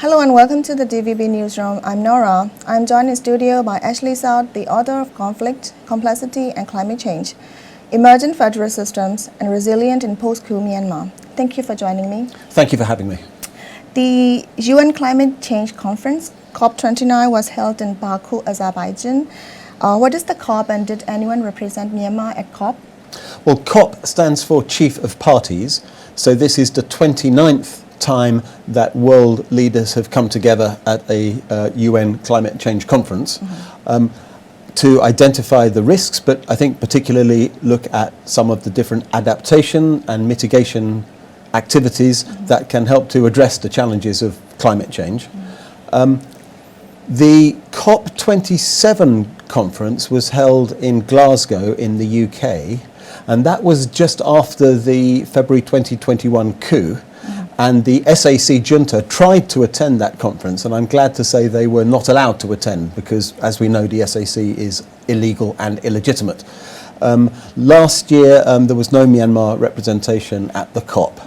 Hello and welcome to the DVB Newsroom. I'm Nora. I'm joined in studio by Ashley South, the author of Conflict, Complexity and Climate Change, Emergent Federal Systems and Resilient in Post-coup Myanmar. Thank you for joining me. Thank you for having me. The UN Climate Change Conference, COP29, was held in Baku, Azerbaijan. What is the COP and did anyone represent Myanmar at COP? Well, COP stands for Chief of Parties, so this is the 29th time that world leaders have come together at a UN climate change conference to identify the risks, but I think particularly look at some of the different adaptation and mitigation activities that can help to address the challenges of climate change. The COP27 conference was held in Glasgow in the UK, and that was just after the February 2021 coup. And the SAC junta tried to attend that conference, and I'm glad to say they were not allowed to attend because, as we know, the SAC is illegal and illegitimate. Last year, there was no Myanmar representation at the COP.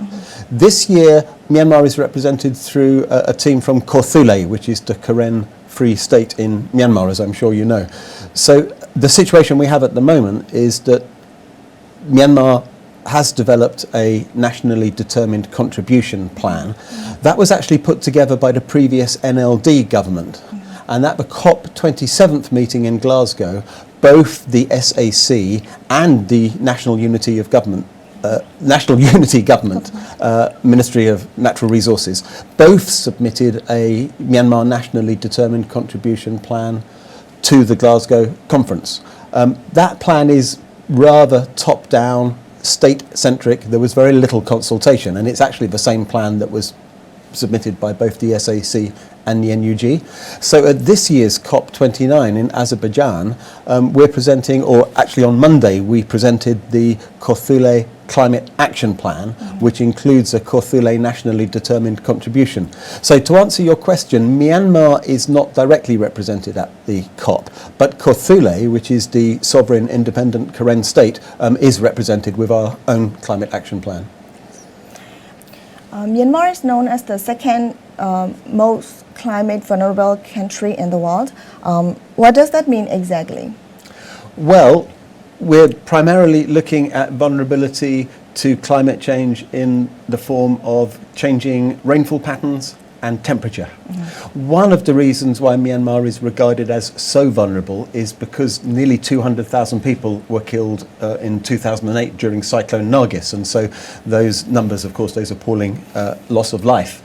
This year, Myanmar is represented through a team from Korthule, which is the Karen Free State in Myanmar, as I'm sure you know. So the situation we have at the moment is that Myanmar has developed a nationally determined contribution plan that was actually put together by the previous NLD government. And at the COP27 meeting in Glasgow, both the SAC and the National Unity Government, Ministry of Natural Resources, both submitted a Myanmar nationally determined contribution plan to the Glasgow conference. That plan is rather top-down, state-centric. There was very little consultation, and it's actually the same plan that was submitted by both the SAC and the NUG. So at this year's COP29 in Azerbaijan, we're presenting, or actually on Monday, we presented the Korthule Climate Action Plan, which includes a Korthule nationally determined contribution. So to answer your question, Myanmar is not directly represented at the COP, but Korthule, which is the sovereign independent Karen state, is represented with our own climate action plan. Myanmar is known as the second most climate vulnerable country in the world. What does that mean exactly? Well, we're primarily looking at vulnerability to climate change in the form of changing rainfall patterns and temperature. One of the reasons why Myanmar is regarded as so vulnerable is because nearly 200,000 people were killed in 2008 during Cyclone Nargis, and so those numbers, of course, those appalling loss of life,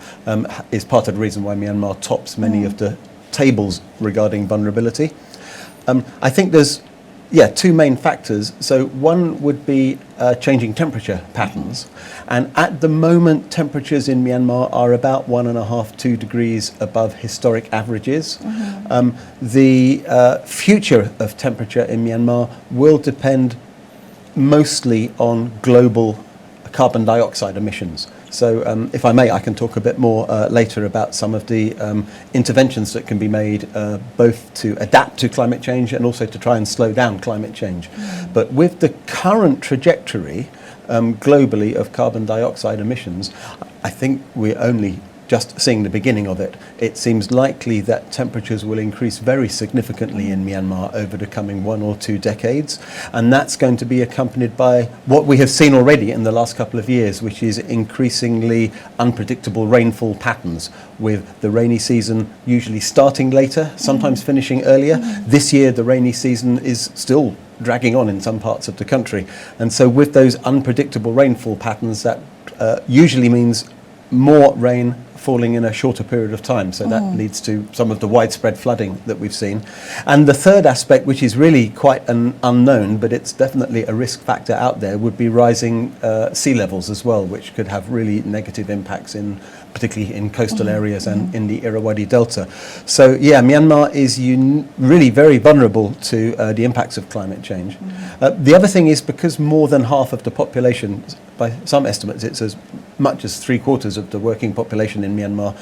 is part of the reason why Myanmar tops many of the tables regarding vulnerability. I think there's two main factors. So one would be changing temperature patterns. And at the moment, temperatures in Myanmar are about 1.5 to 2 degrees above historic averages. The future of temperature in Myanmar will depend mostly on global carbon dioxide emissions. So if I may, I can talk a bit more later about some of the interventions that can be made both to adapt to climate change and also to try and slow down climate change. But with the current trajectory globally of carbon dioxide emissions, I think we're only just seeing the beginning of it. It seems likely that temperatures will increase very significantly in Myanmar over the coming 1 or 2 decades, and that's going to be accompanied by what we have seen already in the last couple of years, which is increasingly unpredictable rainfall patterns, with the rainy season usually starting later, sometimes finishing earlier. This year the rainy season is still dragging on in some parts of the country, and so with those unpredictable rainfall patterns, that usually means more rain falling in a shorter period of time, so that leads to some of the widespread flooding that we've seen. And the third aspect, which is really quite an unknown, but it's definitely a risk factor out there, would be rising sea levels as well, which could have really negative impacts particularly in coastal areas and in the Irrawaddy Delta. So yeah, Myanmar is really very vulnerable to the impacts of climate change. The other thing is, because more than half of the population, by some estimates it's as much as 3/4 of the working population in Myanmar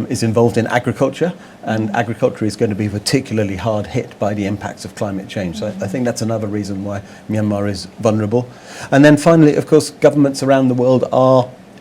is involved in agriculture, and agriculture is going to be particularly hard hit by the impacts of climate change. So I think that's another reason why Myanmar is vulnerable. And then finally, of course, governments around the world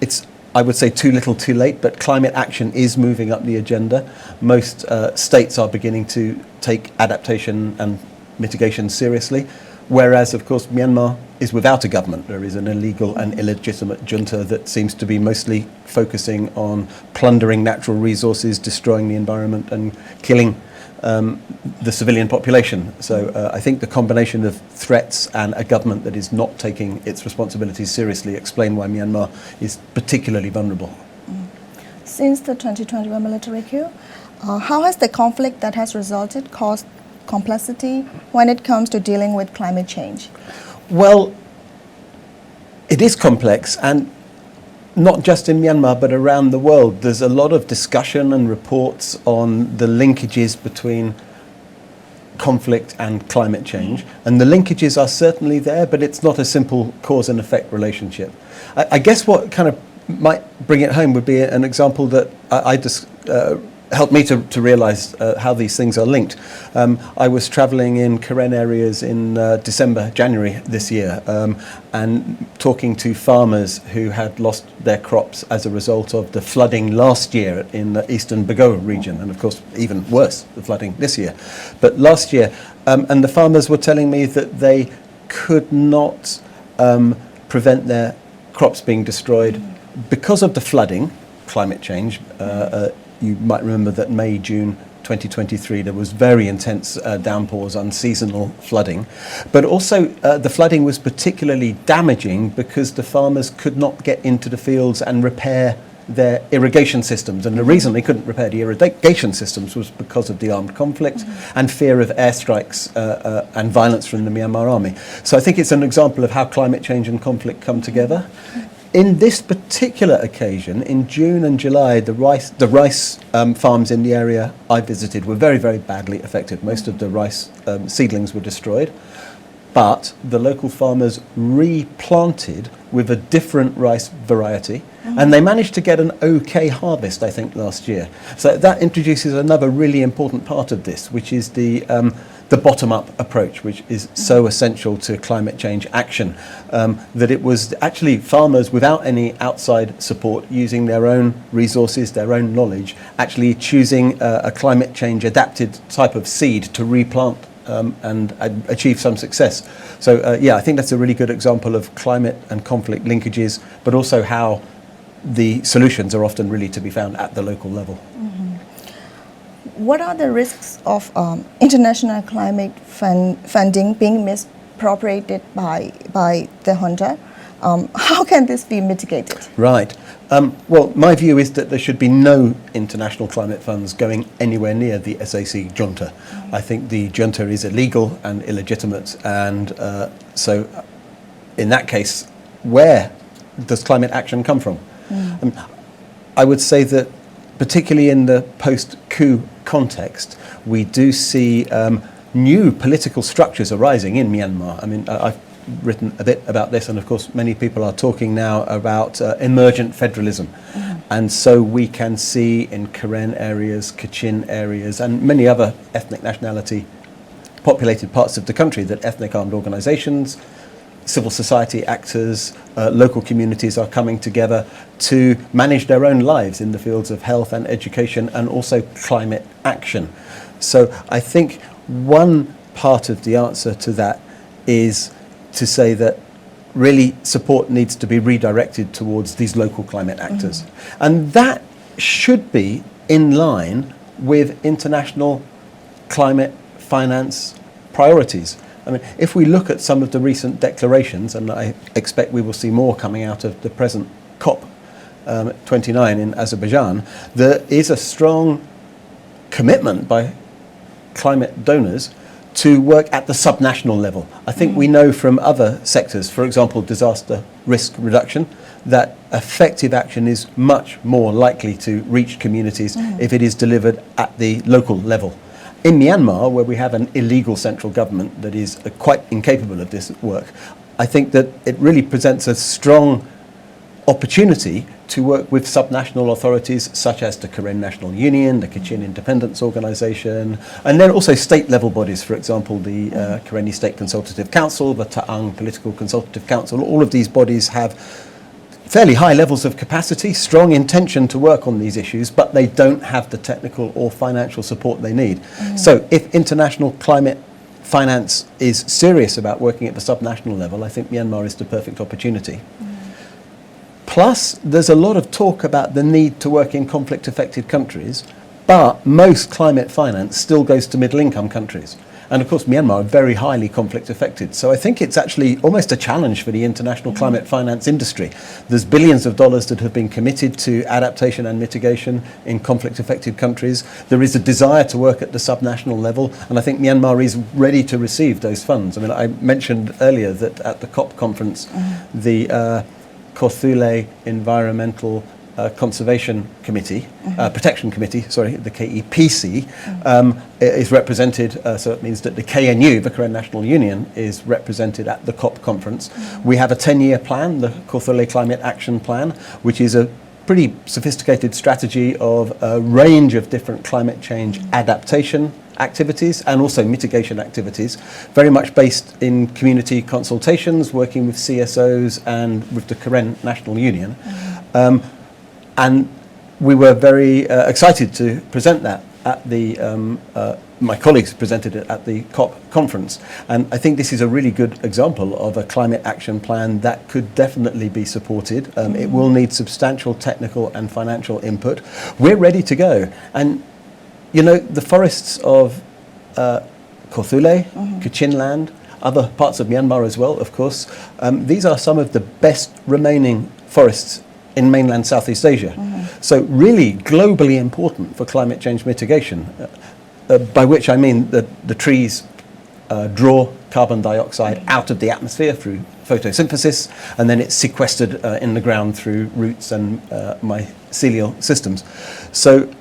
it's I would say too little too late, but climate action is moving up the agenda. Most states are beginning to take adaptation and mitigation seriously, whereas, of course, Myanmar is without a government. There is an illegal and illegitimate junta that seems to be mostly focusing on plundering natural resources, destroying the environment, and killing the civilian population. So I think the combination of threats and a government that is not taking its responsibilities seriously explain why Myanmar is particularly vulnerable. Since the 2021 military coup, how has the conflict that has resulted caused complexity when it comes to dealing with climate change? Well, it is complex, and not just in Myanmar but around the world. There's a lot of discussion and reports on the linkages between conflict and climate change, and the linkages are certainly there, but it's not a simple cause and effect relationship. I guess what kind of might bring it home would be an example that helped me to realize how these things are linked. I was traveling in Karen areas in January this year, and talking to farmers who had lost their crops as a result of the flooding last year in the eastern Baku region, and of course even worse, the flooding this year. But last year, and the farmers were telling me that they could not prevent their crops being destroyed because of the flooding, climate change. You might remember that May, June 2023, there was very intense downpours, unseasonal flooding. But also the flooding was particularly damaging because the farmers could not get into the fields and repair their irrigation systems. And the reason they couldn't repair the irrigation systems was because of the armed conflict and fear of airstrikes and violence from the Myanmar army. So I think it's an example of how climate change and conflict come together. In this particular occasion, in June and July, the rice farms in the area I visited were very, very badly affected. Most of the rice seedlings were destroyed, but the local farmers replanted with a different rice variety, and they managed to get an okay harvest, I think, last year. So that introduces another really important part of this, which is the bottom-up approach, which is so essential to climate change action, that it was actually farmers without any outside support, using their own resources, their own knowledge, actually choosing a climate change adapted type of seed to replant and achieve some success. So yeah, I think that's a really good example of climate and conflict linkages, but also how the solutions are often really to be found at the local level. What are the risks of international climate funding being misappropriated by the junta? How can this be mitigated? Right. Well, my view is that there should be no international climate funds going anywhere near the SAC junta. I think the junta is illegal and illegitimate, and so in that case, where does climate action come from? I would say that particularly in the post-coup context, we do see new political structures arising in Myanmar. I mean, I've written a bit about this, and of course many people are talking now about emergent federalism. And so we can see in Karen areas, Kachin areas, and many other ethnic nationality populated parts of the country that ethnic armed organizations, civil society actors, local communities are coming together to manage their own lives in the fields of health and education, and also climate action. So I think one part of the answer to that is to say that really support needs to be redirected towards these local climate actors. And that should be in line with international climate finance priorities. I mean, if we look at some of the recent declarations, and I expect we will see more coming out of the present COP29 in Azerbaijan, there is a strong commitment by climate donors to work at the subnational level. I think we know from other sectors, for example, disaster risk reduction, that effective action is much more likely to reach communities if it is delivered at the local level. In Myanmar, where we have an illegal central government that is quite incapable of this work, I think that it really presents a strong opportunity to work with subnational authorities such as the Karen National Union, the Kachin Independence Organisation, and then also state-level bodies, for example, the Karenni State Consultative Council, the Ta'ang Political Consultative Council. All of these bodies have fairly high levels of capacity, strong intention to work on these issues, but they don't have the technical or financial support they need. So if international climate finance is serious about working at the subnational level, I think Myanmar is the perfect opportunity. Plus, there's a lot of talk about the need to work in conflict-affected countries, but most climate finance still goes to middle-income countries. And of course, Myanmar are very highly conflict-affected. So I think it's actually almost a challenge for the international climate finance industry. There's billions of dollars that have been committed to adaptation and mitigation in conflict-affected countries. There is a desire to work at the subnational level, and I think Myanmar is ready to receive those funds. I mean, I mentioned earlier that at the COP conference, the Kothule Environmental Conservation Committee, Protection Committee, sorry, the KEPC, is represented, so it means that the KNU, the Karen National Union, is represented at the COP conference. We have a 10-year plan, the Kothule Climate Action Plan, which is a pretty sophisticated strategy of a range of different climate change adaptation activities and also mitigation activities, very much based in community consultations, working with CSOs and with the Karen National Union. And we were very excited to present that at the, my colleagues presented it at the COP conference. And I think this is a really good example of a climate action plan that could definitely be supported. It will need substantial technical and financial input. We're ready to go. And, you know, the forests of Kothule, Kachinland, other parts of Myanmar as well, of course, these are some of the best remaining forests in mainland Southeast Asia. So really globally important for climate change mitigation, by which I mean that the trees draw carbon dioxide out of the atmosphere through photosynthesis, and then it's sequestered in the ground through roots and mycelial systems. So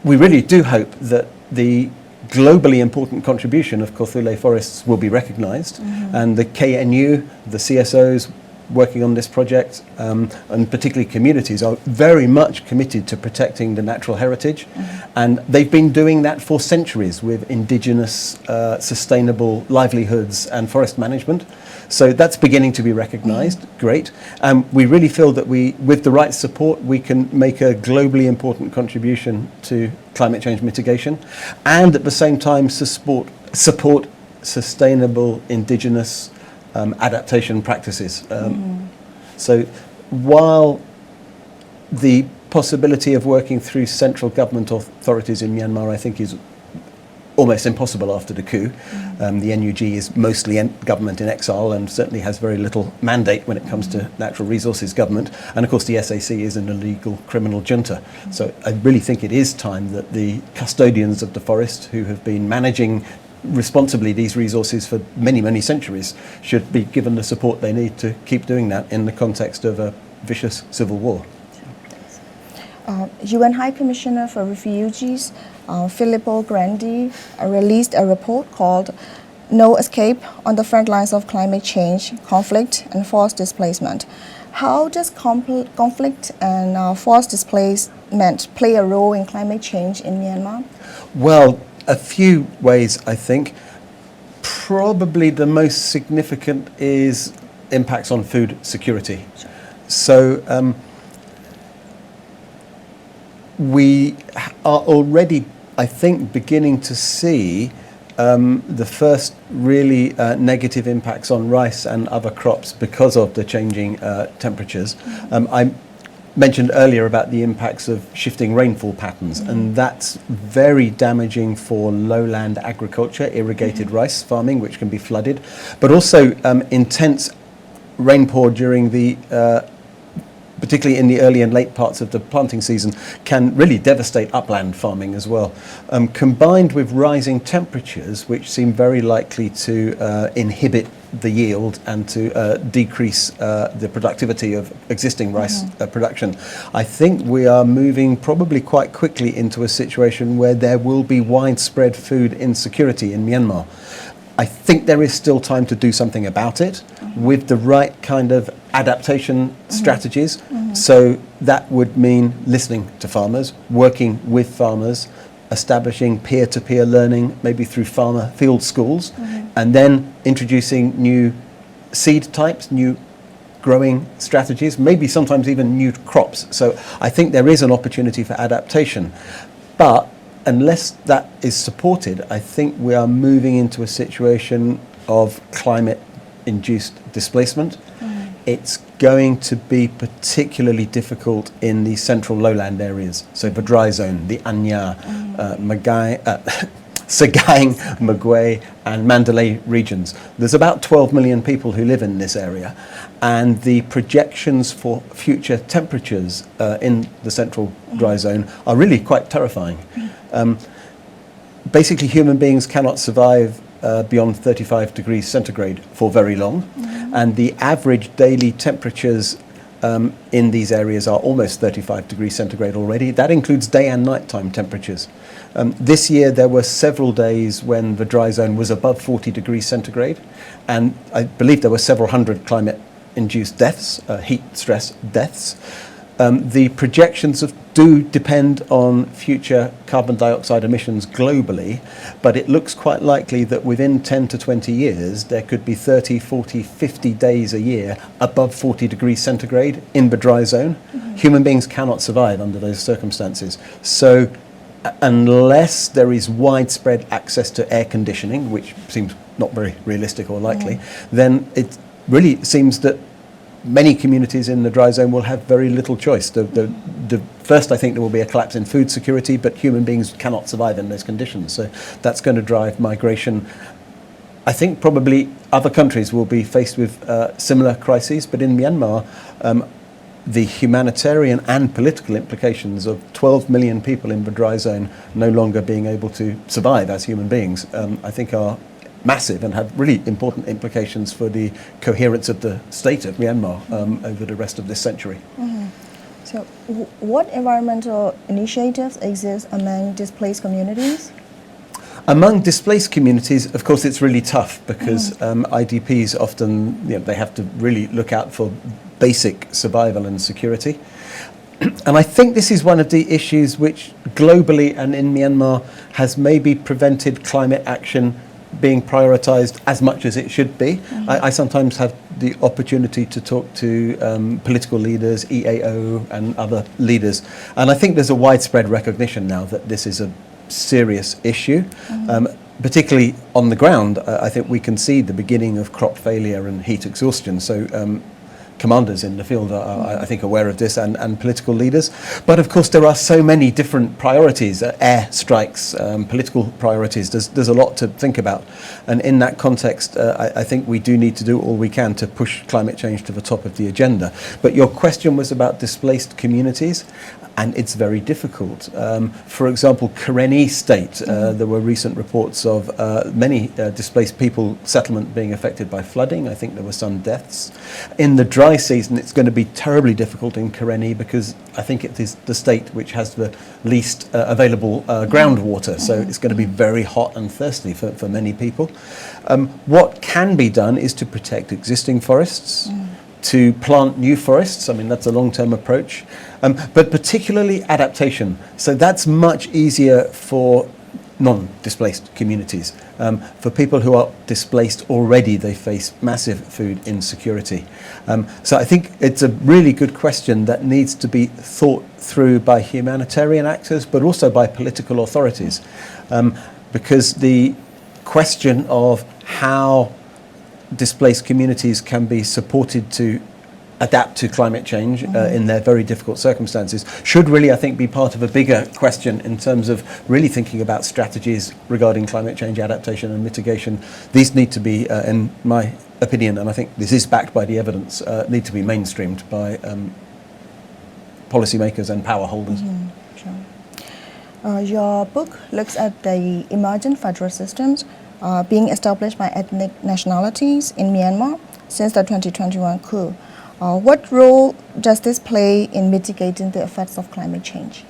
we really do hope that the globally important contribution of Kothule forests will be recognised, and the KNU, the CSOs working on this project, and particularly communities, are very much committed to protecting the natural heritage, and they've been doing that for centuries with indigenous sustainable livelihoods and forest management. So that's beginning to be recognised. Great. And we really feel that with the right support, we can make a globally important contribution to climate change mitigation, and at the same time support sustainable indigenous adaptation practices. So while the possibility of working through central government authorities in Myanmar, I think, is almost impossible after the coup. The NUG is mostly government in exile and certainly has very little mandate when it comes to natural resources government. And of course the SAC is an illegal criminal junta. So I really think it is time that the custodians of the forest, who have been managing responsibly these resources for many, many centuries, should be given the support they need to keep doing that in the context of a vicious civil war. UN High Commissioner for Refugees, Filippo Grandi, released a report called No Escape on the Front Lines of Climate Change, Conflict and Forced Displacement. How does conflict and forced displacement play a role in climate change in Myanmar? Well, a few ways, I think. Probably the most significant is impacts on food security. Sure. So we are already, I think, beginning to see the first really negative impacts on rice and other crops because of the changing temperatures. I mentioned earlier about the impacts of shifting rainfall patterns, and that's very damaging for lowland agriculture, irrigated rice farming, which can be flooded, but also intense rainpour during the particularly in the early and late parts of the planting season, can really devastate upland farming as well. Combined with rising temperatures, which seem very likely to inhibit the yield and to decrease the productivity of existing rice production, I think we are moving probably quite quickly into a situation where there will be widespread food insecurity in Myanmar. I think there is still time to do something about it with the right kind of adaptation strategies. So that would mean listening to farmers, working with farmers, establishing peer-to-peer learning, maybe through farmer field schools, and then introducing new seed types, new growing strategies, maybe sometimes even new crops. So I think there is an opportunity for adaptation. But unless that is supported, I think we are moving into a situation of climate-induced displacement. It's going to be particularly difficult in the central lowland areas, so the dry zone, the Anya, Sagaing, Magway and Mandalay regions. There's about 12 million people who live in this area, and the projections for future temperatures in the central dry zone are really quite terrifying. Basically, human beings cannot survive beyond 35 degrees centigrade for very long, and the average daily temperatures in these areas are almost 35 degrees centigrade already. That includes day and nighttime temperatures. This year there were several days when the dry zone was above 40 degrees centigrade, and I believe there were several hundred climate-induced deaths, heat stress deaths. The projections do depend on future carbon dioxide emissions globally, but it looks quite likely that within 10 to 20 years there could be 30, 40, 50 days a year above 40 degrees centigrade in the dry zone. Human beings cannot survive under those circumstances. So unless there is widespread access to air conditioning, which seems not very realistic or likely, then it really seems that many communities in the dry zone will have very little choice. First, I think there will be a collapse in food security, but human beings cannot survive in those conditions. So that's going to drive migration. I think probably other countries will be faced with similar crises, but in Myanmar, the humanitarian and political implications of 12 million people in the dry zone no longer being able to survive as human beings, I think are massive and have really important implications for the coherence of the state of Myanmar over the rest of this century. So what environmental initiatives exist among displaced communities? Among displaced communities, of course, it's really tough because IDPs often, they have to really look out for basic survival and security. And I think this is one of the issues which globally and in Myanmar has maybe prevented climate action being prioritised as much as it should be. I sometimes have the opportunity to talk to political leaders, EAO and other leaders, and I think there's a widespread recognition now that this is a serious issue. Particularly on the ground, I think we can see the beginning of crop failure and heat exhaustion. So commanders in the field are, I think, aware of this, and political leaders. But of course, there are so many different priorities, air strikes, political priorities. There's a lot to think about. And in that context, I think we do need to do all we can to push climate change to the top of the agenda. But your question was about displaced communities, and it's very difficult. For example, Karenni State, there were recent reports of many displaced people settlement being affected by flooding. I think there were some deaths. In the dry season, it's going to be terribly difficult in Karenni because I think it is the state which has the least available groundwater. So it's going to be very hot and thirsty for many people. What can be done is to protect existing forests, to plant new forests. I mean, that's a long-term approach, but particularly adaptation. So that's much easier for non-displaced communities. For people who are displaced already, they face massive food insecurity. So I think it's a really good question that needs to be thought through by humanitarian actors, but also by political authorities, because the question of how displaced communities can be supported to adapt to climate change in their very difficult circumstances should really, I think, be part of a bigger question in terms of really thinking about strategies regarding climate change adaptation and mitigation. These need to be, in my opinion, and I think this is backed by the evidence, need to be mainstreamed by policymakers and power holders. Sure. Your book looks at the emergent federal systems being established by ethnic nationalities in Myanmar since the 2021 coup. What role does this play in mitigating the effects of climate change?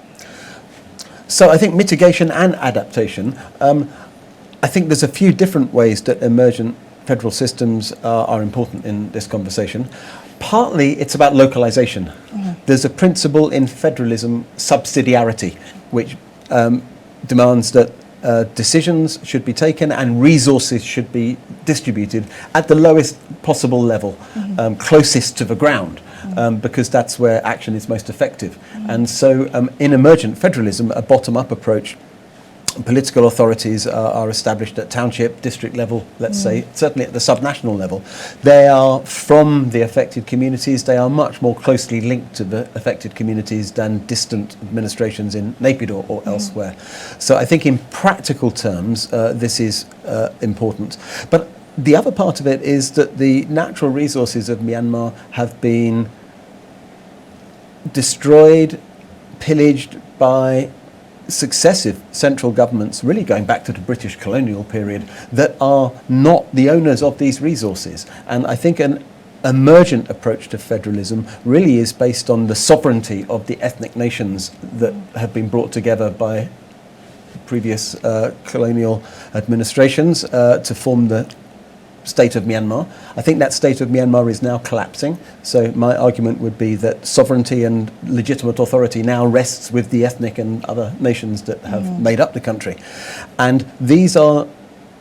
So I think mitigation and adaptation, I think there's a few different ways that emergent federal systems are important in this conversation. Partly it's about localization. There's a principle in federalism, subsidiarity, which demands that decisions should be taken and resources should be distributed at the lowest possible level, closest to the ground, because that's where action is most effective. And so in emergent federalism, a bottom-up approach, political authorities are established at township, district level, let's say, certainly at the subnational level. They are from the affected communities. They are much more closely linked to the affected communities than distant administrations in Naypyidaw or elsewhere. So I think in practical terms, this is important. But the other part of it is that the natural resources of Myanmar have been destroyed, pillaged by successive central governments, really going back to the British colonial period, that are not the owners of these resources. And I think an emergent approach to federalism really is based on the sovereignty of the ethnic nations that have been brought together by previous colonial administrations to form the state of Myanmar. I think that state of Myanmar is now collapsing. So my argument would be that sovereignty and legitimate authority now rests with the ethnic and other nations that have made up the country. And these are,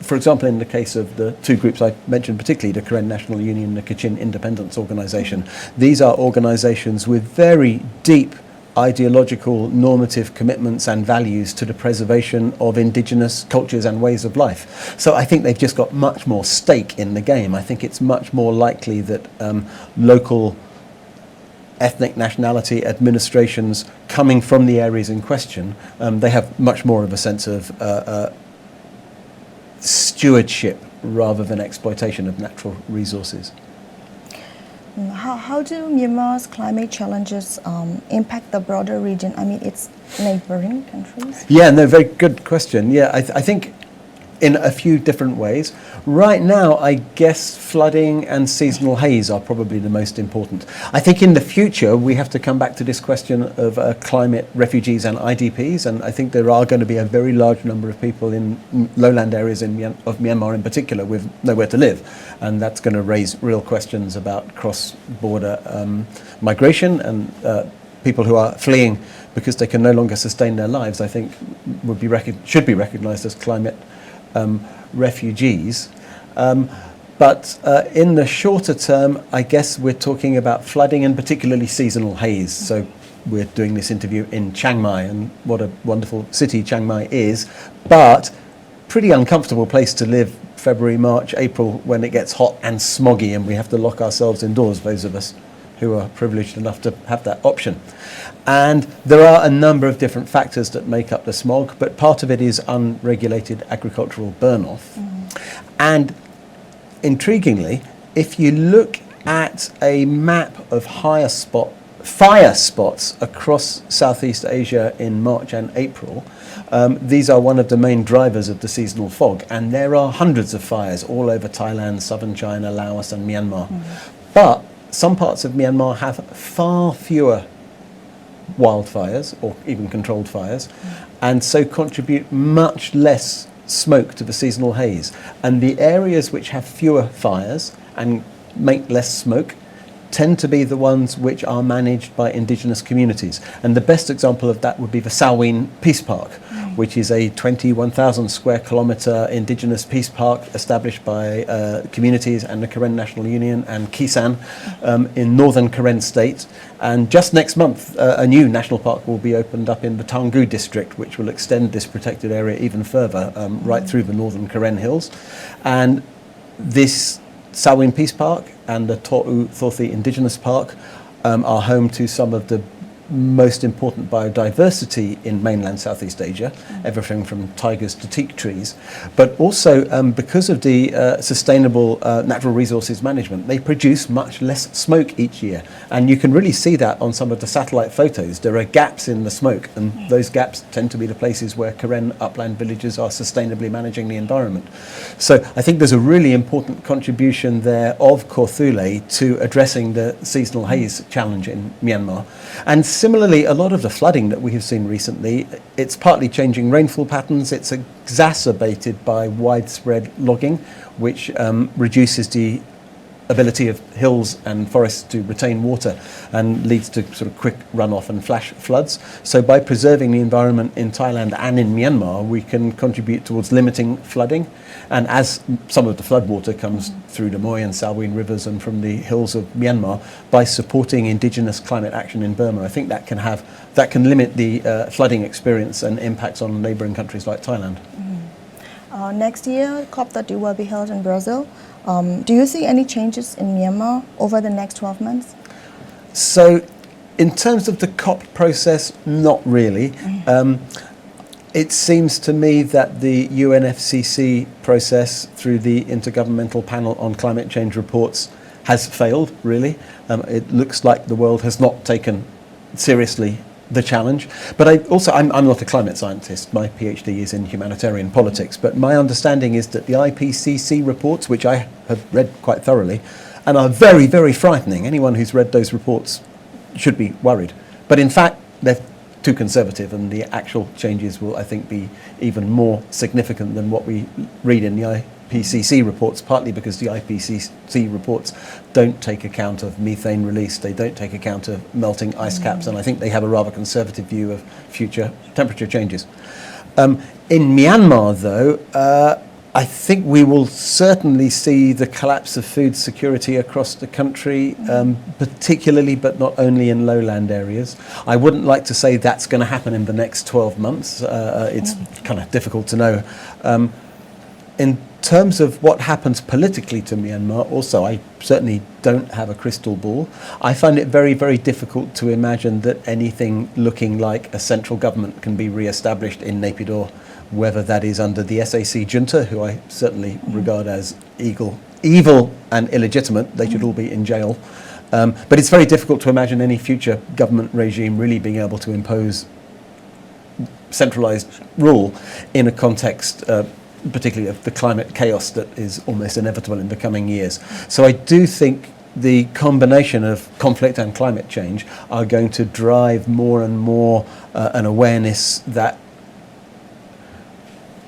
for example, in the case of the two groups I mentioned, particularly the Karen National Union and the Kachin Independence Organisation, these are organisations with very deep ideological, normative commitments and values to the preservation of indigenous cultures and ways of life. So I think they've just got much more stake in the game. I think it's much more likely that local ethnic nationality administrations coming from the areas in question, they have much more of a sense of stewardship rather than exploitation of natural resources. How do Myanmar's climate challenges impact the broader region? I mean, its neighboring countries? Yeah, no, very good question. Yeah, I think in a few different ways. Right now, I guess flooding and seasonal haze are probably the most important. I think in the future, we have to come back to this question of climate refugees and IDPs, and I think there are going to be a very large number of people in lowland areas of Myanmar in particular with nowhere to live, and that's going to raise real questions about cross-border migration, and people who are fleeing because they can no longer sustain their lives, I think should be recognised as climate refugees. But in the shorter term, I guess we're talking about flooding and particularly seasonal haze. So we're doing this interview in Chiang Mai, and what a wonderful city Chiang Mai is, but pretty uncomfortable place to live February, March, April when it gets hot and smoggy and we have to lock ourselves indoors, those of us who are privileged enough to have that option. And there are a number of different factors that make up the smog, but part of it is unregulated agricultural burn-off. And intriguingly, if you look at a map of fire spots across Southeast Asia in March and April, these are one of the main drivers of the seasonal fog. And there are hundreds of fires all over Thailand, southern China, Laos and Myanmar. But some parts of Myanmar have far fewer wildfires or even controlled fires, and so contribute much less smoke to the seasonal haze. And the areas which have fewer fires and make less smoke tend to be the ones which are managed by indigenous communities. And the best example of that would be the Salween Peace Park, which is a 21,000 square kilometre indigenous peace park established by communities and the Karen National Union and Kisan in northern Karen state. And just next month, a new national park will be opened up in the Taungoo district, which will extend this protected area even further, right through the northern Karen hills. And this Salween Peace Park and the To'u Thorthi Indigenous Park are home to some of the most important biodiversity in mainland Southeast Asia, everything from tigers to teak trees. But also because of the sustainable natural resources management, they produce much less smoke each year. And you can really see that on some of the satellite photos. There are gaps in the smoke, and those gaps tend to be the places where Karen upland villages are sustainably managing the environment. So I think there's a really important contribution there of Korthule to addressing the seasonal haze challenge in Myanmar. And similarly, a lot of the flooding that we have seen recently, it's partly changing rainfall patterns. It's exacerbated by widespread logging, which reduces the ability of hills and forests to retain water and leads to sort of quick runoff and flash floods. So by preserving the environment in Thailand and in Myanmar, we can contribute towards limiting flooding. And as some of the floodwater comes through the Moy and Salween rivers and from the hills of Myanmar, by supporting indigenous climate action in Burma, I think that can limit the flooding experience and impacts on neighbouring countries like Thailand. Next year, COP30 will be held in Brazil. Do you see any changes in Myanmar over the next 12 months? So, in terms of the COP process, not really. It seems to me that the UNFCCC process through the Intergovernmental Panel on Climate Change reports has failed, really. It looks like the world has not taken seriously the challenge. But I'm not a climate scientist. My PhD is in humanitarian politics. But my understanding is that the IPCC reports, which I have read quite thoroughly, and are very, very frightening. Anyone who's read those reports should be worried. But in fact, they're too conservative, and the actual changes will, I think, be even more significant than what we read in the IPCC reports, partly because the IPCC reports don't take account of methane release, they don't take account of melting ice caps, and I think they have a rather conservative view of future temperature changes. In Myanmar, though, I think we will certainly see the collapse of food security across the country, particularly but not only in lowland areas. I wouldn't like to say that's going to happen in the next 12 months. It's kind of difficult to know. In terms of what happens politically to Myanmar, also, I certainly don't have a crystal ball. I find it very, very difficult to imagine that anything looking like a central government can be re-established in Naypyidaw, whether that is under the SAC junta, who I certainly regard as evil and illegitimate. They should all be in jail. But it's very difficult to imagine any future government regime really being able to impose centralised rule in a context particularly of the climate chaos that is almost inevitable in the coming years. So I do think the combination of conflict and climate change are going to drive more and more an awareness that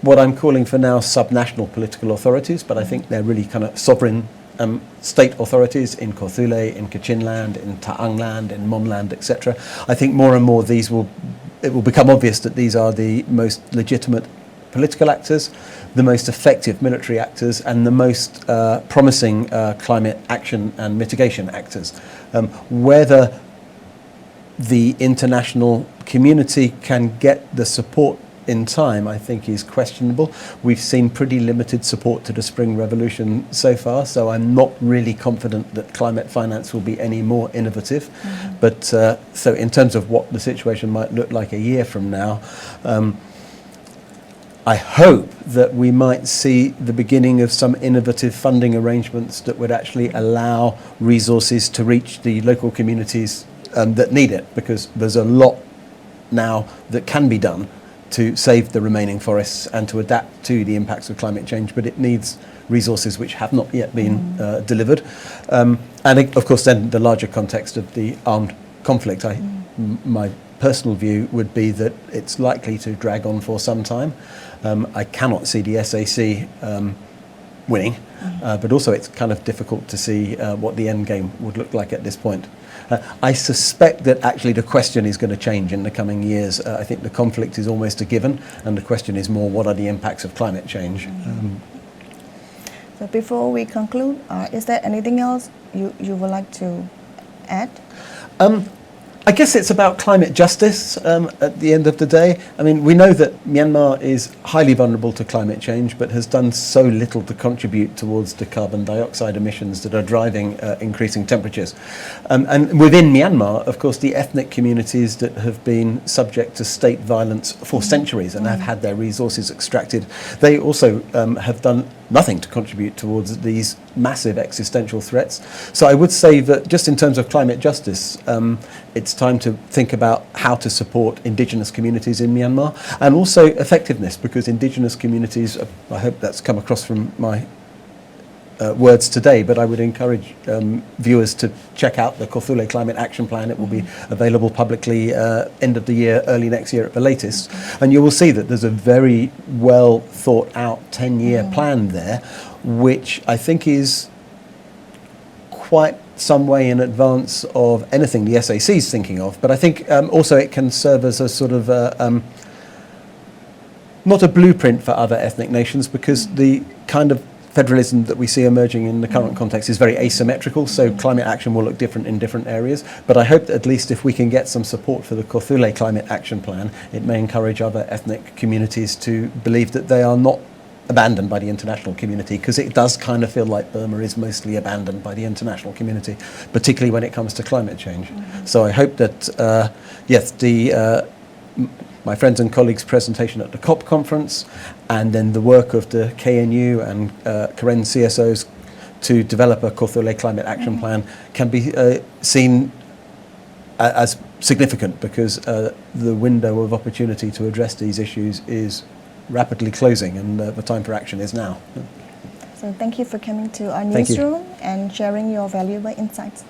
what I'm calling for now subnational political authorities, but I think they're really kind of sovereign state authorities in Korthule, in Kachinland, in Ta'angland, in Monland, etc. I think more and more it will become obvious that these are the most legitimate political actors, the most effective military actors, and the most promising climate action and mitigation actors. Whether the international community can get the support in time, I think, is questionable. We've seen pretty limited support to the Spring Revolution so far, so I'm not really confident that climate finance will be any more innovative. But so in terms of what the situation might look like a year from now, I hope that we might see the beginning of some innovative funding arrangements that would actually allow resources to reach the local communities that need it, because there's a lot now that can be done to save the remaining forests and to adapt to the impacts of climate change, but it needs resources which have not yet been delivered. And of course then the larger context of the armed conflict, my personal view would be that it's likely to drag on for some time. I cannot see the SAC winning, but also it's kind of difficult to see what the end game would look like at this point. I suspect that actually the question is going to change in the coming years. I think the conflict is almost a given, and the question is more, what are the impacts of climate change? So before we conclude, is there anything else you would like to add? I guess it's about climate justice at the end of the day. I mean, we know that Myanmar is highly vulnerable to climate change, but has done so little to contribute towards the carbon dioxide emissions that are driving increasing temperatures. And within Myanmar, of course, the ethnic communities that have been subject to state violence for centuries and have had their resources extracted, they also have done nothing to contribute towards these massive existential threats. So I would say that just in terms of climate justice, it's time to think about how to support indigenous communities in Myanmar, and also effectiveness, because indigenous communities, I hope that's come across from my words today, but I would encourage viewers to check out the Korthule Climate Action Plan. It will be available publicly end of the year, early next year at the latest. And you will see that there's a very well thought out 10-year plan there, which I think is quite some way in advance of anything the SAC is thinking of, but I think also it can serve as a sort of not a blueprint for other ethnic nations, because the kind of federalism that we see emerging in the current context is very asymmetrical, so climate action will look different in different areas. But I hope that at least if we can get some support for the Kothule Climate Action Plan, it may encourage other ethnic communities to believe that they are not abandoned by the international community, because it does kind of feel like Burma is mostly abandoned by the international community, particularly when it comes to climate change. So I hope that, yes, my friends and colleagues' presentation at the COP conference, and then the work of the KNU and Karen CSOs to develop a Kothule Climate Action Plan can be seen as significant, because the window of opportunity to address these issues is rapidly closing, and the time for action is now. So thank you for coming to our Thank you. newsroom and sharing your valuable insights.